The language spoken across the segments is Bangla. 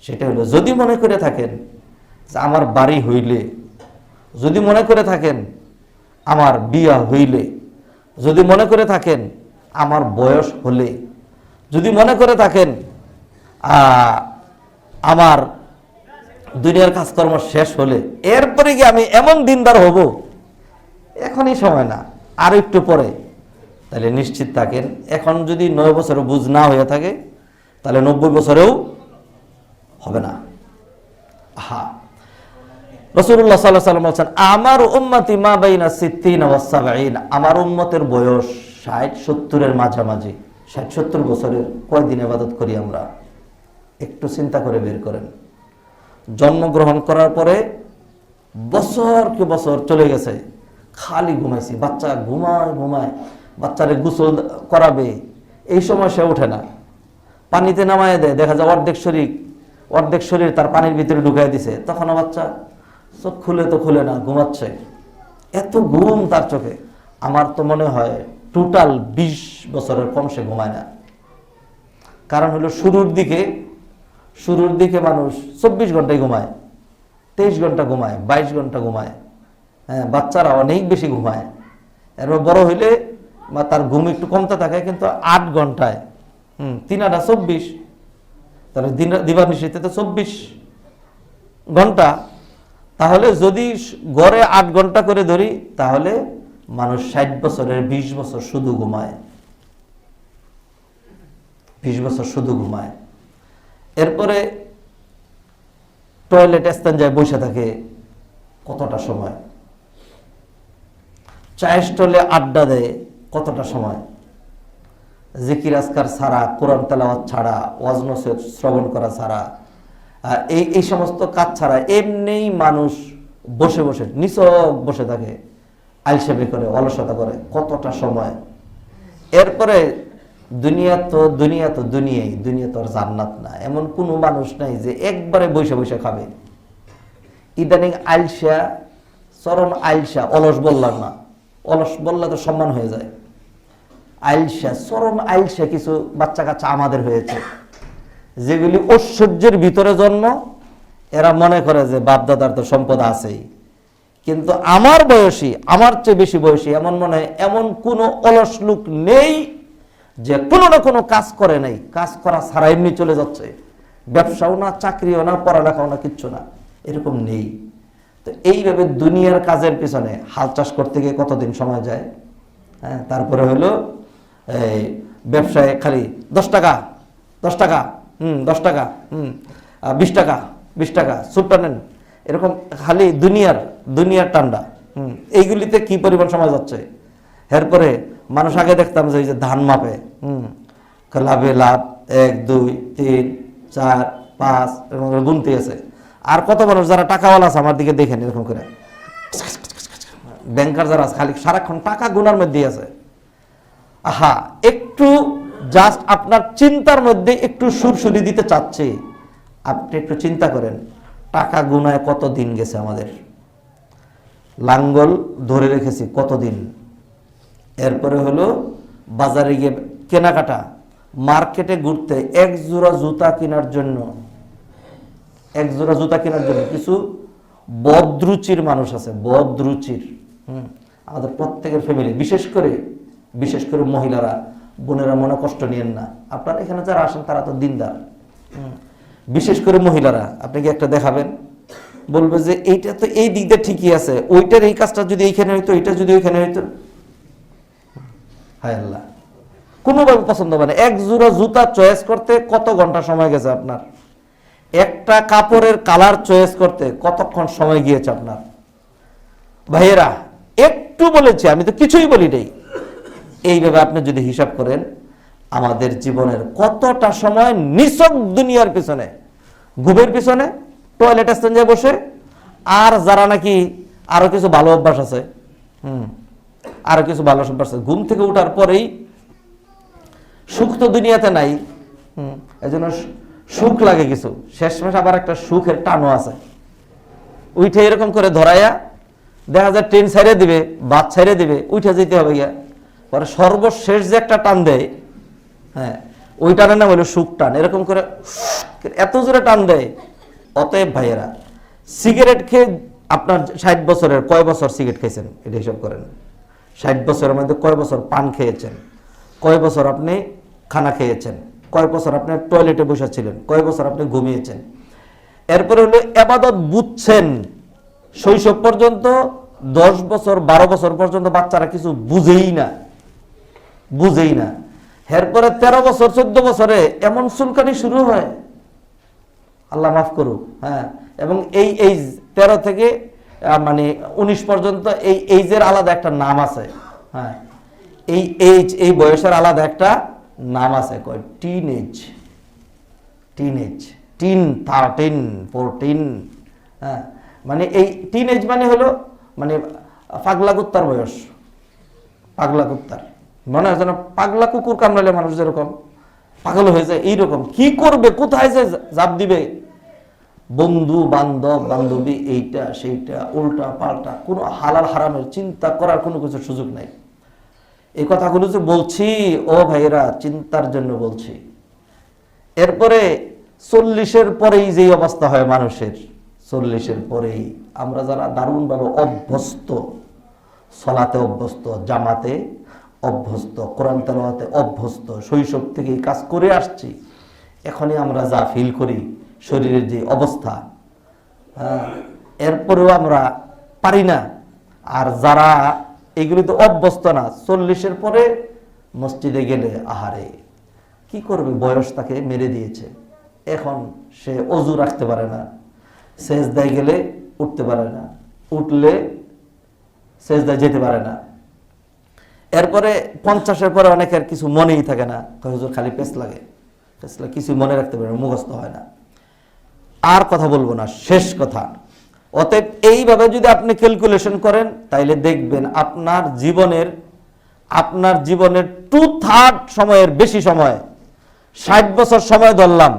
সেটা হলো যদি মনে করে থাকেন যে আমার বাড়ি হইলে, যদি মনে করে থাকেন আমার বিয়া হইলে, যদি মনে করে থাকেন আমার বয়স হলে, যদি মনে করে থাকেন আমার দুনিয়ার কাজকর্ম শেষ হলে এরপরে কি আমি এমন দিনদার হব, এখনই সময় না, আর একটু পরে, তাহলে নিশ্চিত থাকেন এখন যদি 9 বছরে বুঝ না হয়ে থাকে তাহলে 90 বছরেও হবে না। রাসূলুল্লাহ সাল্লাল্লাহু আলাইহি ওয়াসাল্লাম বলেন আমার উম্মতি মা বাইনা 60 ওয়া 70, আমার উম্মতের বয়স 60-70 এর মাঝামাঝি। 60-70 বছরের কয়দিন ইবাদত করি আমরা? একটু চিন্তা করে বের করেন। জন্মগ্রহণ করার পরে বছর কি বছর চলে গেছে, খালি ঘুমাইছি, বাচ্চা ঘুমায় ঘুমায়, বাচ্চারে গোসল করাবে, এই সময় সে ওঠে না, পানিতে নামায় দেয়, দেখা যায় অর্ধেক শরীর তার পানির ভিতরে ঢুকাই দিছে, তখন বাচ্চা চোখ খুলে তো খুলে না, ঘুমাচ্ছে, এত ঘুম তার চোখে। আমার তো মনে হয় টোটাল 20 বছরের কম সে ঘুমায় না। কারণ হলো শুরুর দিকে মানুষ 24 ঘন্টায় ঘুমায়, 23 ঘন্টা ঘুমায়, 22 ঘন্টা ঘুমায়। হ্যাঁ, বাচ্চারা অনেক বেশি ঘুমায়। এরপর বড় হইলে তার ঘুম একটু কমতে থাকে, কিন্তু 8 ঘন্টায় 3 8 24, তাহলে দিবানিশীতে তো 24 ঘন্টা। তাহলে যদি গড়ে 8 ঘন্টা করে ধরি, তাহলে মানুষ 60 বছরের 20 বছর শুধু ঘুমায়, 20 বছর শুধু ঘুমায়। এরপরে টয়লেট স্থান বসে থাকে কতটা সময়, চায়ের স্টলে আড্ডা দেয় কতটা সময়, জিকির আজকার ছাড়া, কোরআন তেলাওয়াত ছাড়া, ওয়াজ নসিহত শ্রবণ করা ছাড়া, এই সমস্ত কাজ ছাড়া এমনি মানুষ বসে বসে নিছক বসে থাকে, আলসেমি করে, অলসতা করে কতটা সময়। এরপরে দুনিয়া তো আর জান্নাত না, এমন কোনো মানুষ নাই যে একবারে বসে বসে খাবে। ইদানিং আলসা, চরম আলসা, অলস বললাম না, অলস বললে তো সম্মান হয়ে যায়। আলসা, চরম আলসা কিছু বাচ্চা কাচ্চা আমাদের হয়েছে, যেগুলি ঐশ্বর্যের ভিতরে জন্ম, এরা মনে করে যে বাপদাদার তো সম্পদ আছেই, কিন্তু আমার বয়সী, আমার চেয়ে বেশি বয়সী এমন মনে হয় এমন কোনো অলস লোক নেই যে কোনো না কোনো কাজ করে নাই, কাজ করা ছাড়া এমনি চলে যাচ্ছে, ব্যবসাও না, চাকরিও না, পড়ালেখাও না, কিচ্ছু না, এরকম নেই। তো এইভাবে দুনিয়ার কাজের পিছনে হাল চাষ করতে গিয়ে কতদিন সময় যায়। হ্যাঁ, তারপরে হলো এই ব্যবসায় খালি 10 টাকা 10 টাকা 10 টাকা 20 টাকা 20 টাকা সুটটা নেন, এরকম খালি দুনিয়ার টান্ডা। এইগুলিতে কি পরিমাণ সময় যাচ্ছে। এরপরে মানুষ আগে দেখতাম যে এই যে ধান মাপে, লাভে লাভ 1 2 3 4 5 এরকম গুনতে আছে। আর কত মানুষ যারা টাকাওয়ালা আছে আমার দিকে দেখেন এরকম করে, ব্যাংকার যারা খালি সারাক্ষণ টাকা গুনার মধ্যে আছে। একটু জাস্ট আপনার চিন্তার মধ্যে একটু সুরসুরি দিতে চাচ্ছে, আপনি একটু চিন্তা করেন টাকা গুনায় কত দিন গেছে আমাদের, লাঙ্গল ধরে রেখেছি কতদিন। এরপরে হলো বাজারে গিয়ে কেনাকাটা, মার্কেটে ঘুরতে, এক জোড়া জুতা কেনার জন্য কিছু বদরুচির মানুষ আছে, বদরুচির। আমাদের প্রত্যেকের ফ্যামিলি, বিশেষ করে মহিলারা, বোনেরা মনে কষ্ট নিয়েন না, আপনারা এখানে যারা আসেন তারা তো দিনদার। বিশেষ করে মহিলারা, আপনি কি একটা দেখাবেন, বলবে যে এইটা তো এই দিক দিয়ে ঠিকই আছে, ওইটার এই কাজটা যদি এইখানে হইতো, এইটা যদি ওইখানে হইতো, হায় আল্লাহ, কোনোভাবে পছন্দ হবে না। এক জোড়া জুতা চয়েস করতে কত ঘন্টা সময় গেছে আপনার, একটা কাপড়ের কালার চয়েস করতে কতক্ষণ সময় গিয়েছে আপনার। ভাইয়েরা, একটু বলেছি, আমি তো কিছুই বলি নাই। এইভাবে আপনি যদি হিসাব করেন আমাদের জীবনের কতটা সময় নিছক দুনিয়ার পিছনে, ঘুমের পিছনে, টয়লেট স্ট্যান্ডে বসে, আর যারা নাকি আরো কিছু ভালো অভ্যাস আছে, ঘুম থেকে উঠার পরেই সুখ তো দুনিয়াতে নাই, এজন্য সুখ লাগে কিছু, শেষমেশ আবার একটা সুখের টানও আছে। উঠে এরকম করে ধরাইয়া দেখা যায় ট্রেন ছাইড়ে দিবে, বাস ছাইড়ে দিবে, উঠে যেতে হবে গিয়া, পরে সর্বশেষ যে একটা টান দেয়, হ্যাঁ, ওই টানের নাম হলো সুখ টান। এরকম করে এত জোরে টান দেয়। অতএব ভাইয়েরা, সিগারেট খেয়ে আপনার 60 বছরের কয় বছর সিগারেট খেয়েছেন এটা হিসাব করেন। 60 বছরের মধ্যে কয় বছর পান খেয়েছেন, কয় বছর আপনি খানা খেয়েছেন, কয় বছর আপনি টয়লেটে বসেছিলেন, কয় বছর আপনি ঘুমিয়েছেন। এরপরে হলো ইবাদত বুঝছেন। শৈশব পর্যন্ত 10 বছর 12 বছর পর্যন্ত বাচ্চারা কিছু বুঝেই না। এরপরে 13 বছর 14 বছরে এমন চুলকানি শুরু হয়, আল্লাহ মাফ করুক। হ্যাঁ, এবং এই এইজ 13 থেকে মানে 19 পর্যন্ত এই এইজের আলাদা একটা নাম আছে। হ্যাঁ, এই এইজ, এই বয়সের আলাদা একটা নাম আছে, কয় টিন এজ, 13, 14। হ্যাঁ, মানে এই টিন এজ মানে হলো মানে পাগলা কুত্তার বয়স। পাগলা কুত্তার মনে হয় যেন পাগলা কুকুর কামড়ালে মানুষ যেরকম পাগল হয়ে যায়, এইরকম। কি করবে, কোথায় যে জাপ দিবে, বন্ধু বান্ধব বান্ধবী, এইটা সেইটা, উল্টা পাল্টা, কোনো হালাল হারামের চিন্তা করার কোনো কিছু সুযোগ নাই। এই কথাগুলো যে বলছি, ও ভাইরা, চিন্তার জন্য বলছি। এরপরে 40-এর পরেই যেই অবস্থা হয় মানুষের, 40-এর পরেই আমরা যারা দারুণভাবে অভ্যস্ত, সলাতে অভ্যস্ত, জামাতে অভ্যস্ত, কোরআন তেলাওয়াতে অভ্যস্ত, শৈশব থেকে কাজ করে আসছি, এখনই আমরা যা ফিল করি, শরীরের যে অবস্থা, এরপরেও আমরা পারি না। আর যারা এগুলিতে অভ্যস্ত না, 40-এর পরে মসজিদে গেলে আহারে কি করবে, বয়স তাকে মেরে দিয়েছে। এখন সে অজু রাখতে পারে না, সেজদায় গেলে উঠতে পারে না, উঠলে সেজদায় যেতে পারে না। এরপরে 50-এর পরে অনেকের কিছু মনেই থাকে না, হুজুর খালি পেস লাগে, কিছু মনে রাখতে পারে না, মুখস্থ হয় না। আর কথা বলবো না, শেষ কথা। অতএব এইভাবে যদি আপনি ক্যালকুলেশন করেন, তাইলে দেখবেন আপনার জীবনের 2/3 সময়ের বেশি সময়, 60 বছর সময় ধরলাম।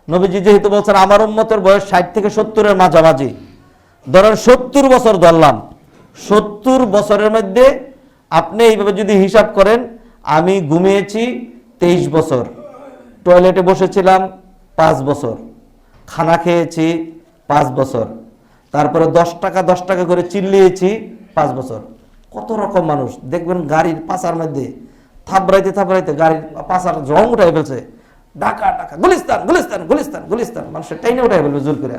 নবীজি যেহেতু বলছেন আমার উম্মতের বয়স 60 থেকে 70-এর মাঝামাঝি, ধরেন 70 বছর ধরলাম। 70 বছরের মধ্যে আপনি এইভাবে যদি হিসাব করেন, আমি ঘুমিয়েছি 23 বছর, টয়লেটে বসেছিলাম 5 বছর, খানা খেয়েছি 5 বছর, তারপরে 10 টাকা করে চিল্লিয়েছি 5 বছর। কত রকম মানুষ দেখবেন গাড়ির পাশার মধ্যে থাবড়াইতে গাড়ির পাশার রং উঠাই ফেলছে, ঢাকা গুলিস্তান, মানুষের টাইনে উঠাই ফেলবে জোর করে।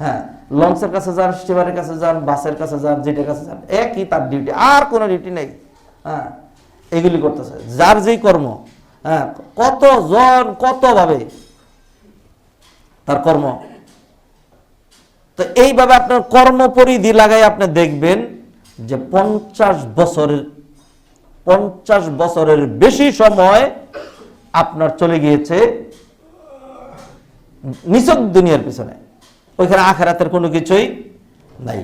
হ্যাঁ, লঞ্চের কাছে যান, স্টিমারের কাছে যান, বাসের কাছে যান, যেটার কাছে যান, একই তার ডিউটি, আর কোনো ডিউটি নেই। হ্যাঁ, এগুলি করতেছে যার যেই কর্ম। হ্যাঁ, কতজন কতভাবে তার কর্ম। তো এইভাবে আপনার কর্ম পরিধি লাগাই আপনি দেখবেন যে 50 বছরের বেশি সময় আপনার চলে গিয়েছে নিছক দুনিয়ার পিছনে, ওইখানে আখিরাতের কোনো কিছুই নাই।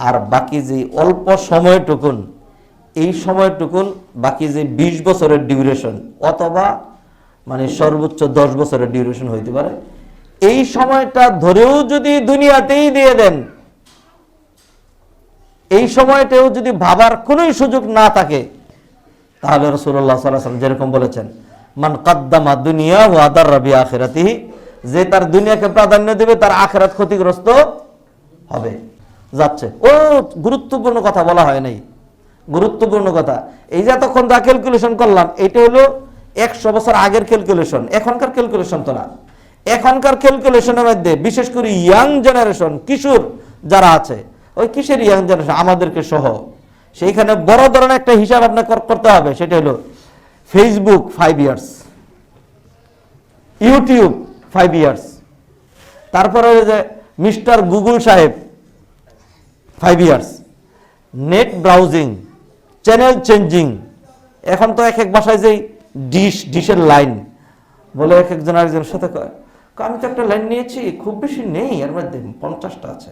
আর বাকি যে অল্প সময়টুকুন, এই সময়টুকুন বাকি যে 20 বছরের ডিউরেশন, অথবা মানে সর্বোচ্চ 10 বছরের ডিউরেশন হইতে পারে, এই সময়টা ধরেও যদি দুনিয়াতেই দিয়ে দেন, এই সময়টাও যদি ভাবার কোনো সুযোগ না থাকে, তাহলে রাসূলুল্লাহ সাল্লাল্লাহু আলাইহি ওয়াসাল্লাম যেরকম বলেছেন, মান কাদ্দামা দুনিয়া ওয়া আদাররা বিআখিরাতিহি, যে তার দুনিয়াকে প্রাধান্য দেবে তার আখিরাত ক্ষতিগ্রস্ত হবে। যাচ্ছে ও গুরুত্বপূর্ণ কথা বলা হয় নাই, গুরুত্বপূর্ণ কথা। এই যে এতক্ষণ যা ক্যালকুলেশন করলাম, এটা হলো 100 বছর আগের ক্যালকুলেশন, এখনকার ক্যালকুলেশন তো না। এখনকার ক্যালকুলেশনের মধ্যে বিশেষ করে ইয়াং জেনারেশন, কিশোর যারা আছে, ওই কিসের ইয়াং জেনারেশন আমাদেরকে সহ, সেইখানে বড় ধরনের একটা হিসাব আপনার করতে হবে। সেটা হলো ফেসবুক 5 ইয়ার্স, ইউটিউব 5 ইয়ার্স, তারপরে যে মিস্টার গুগল সাহেব 5 years, net browsing, channel changing. এখন তো এক বাসায় যেই ডিশের লাইন বলে, এক একজন আরেকজনের সাথে কয়, আমি তো একটা লাইন নিয়েছি, খুব বেশি নেই, এর মধ্যে 50টা আছে।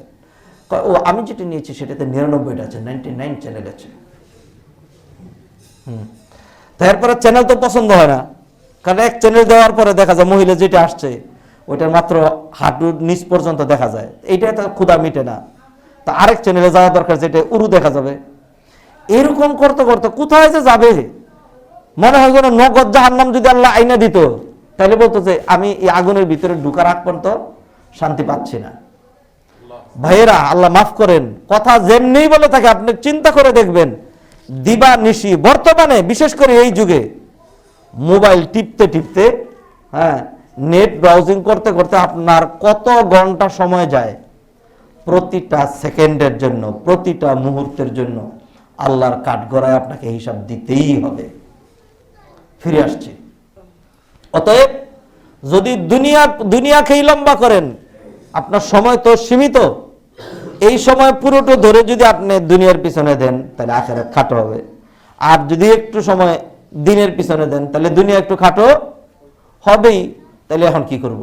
ও আমি যেটা নিয়েছি সেটাতে 99টা আছে, 99 চ্যানেল আছে। তারপরে চ্যানেল তো পছন্দ হয় না, কারণ এক চ্যানেল দেওয়ার পরে দেখা যায় মহিলা যেটা আসছে ওইটার মাত্র হাঁটুর নিচ পর্যন্ত দেখা যায়, এইটা তো ক্ষুধা মিটে না। তা আরেক চ্যানেলে যাওয়া দরকার, যেটা উরু দেখা যাবে। এরকম করতে করতে কোথায় যে যাবে, মনে হয় যেন নগদ জাহান্নাম যদি আল্লাহ আইনা দিত তাহলে বলতেছে আমি এই আগুনের ভিতরে ঢুকার আগ পর্যন্ত শান্তি পাচ্ছি না। ভাইয়েরা, আল্লাহ মাফ করেন, কথা যেমনি বলে থাকে আপনি চিন্তা করে দেখবেন, দিবা নিশি বর্তমানে বিশেষ করে এই যুগে মোবাইল টিপতে টিপতে, হ্যাঁ, নেট ব্রাউজিং করতে করতে আপনার কত ঘন্টা সময় যায়। প্রতিটা সেকেন্ডের জন্য, প্রতিটা মুহূর্তের জন্য আল্লাহর কাঠগড়ায় আপনাকে হিসাব দিতেই হবে। ফিরে আসছি, অতএব যদি দুনিয়াকেই লম্বা করেন, আপনার সময় তো সীমিত, এই সময় পুরোটা ধরে যদি আপনি দুনিয়ার পিছনে দেন তাহলে আখিরাত খাটো হবে। আর যদি একটু সময় দিনের পিছনে দেন তাহলে দুনিয়া একটু খাটো হবেই। তাহলে এখন কি করব?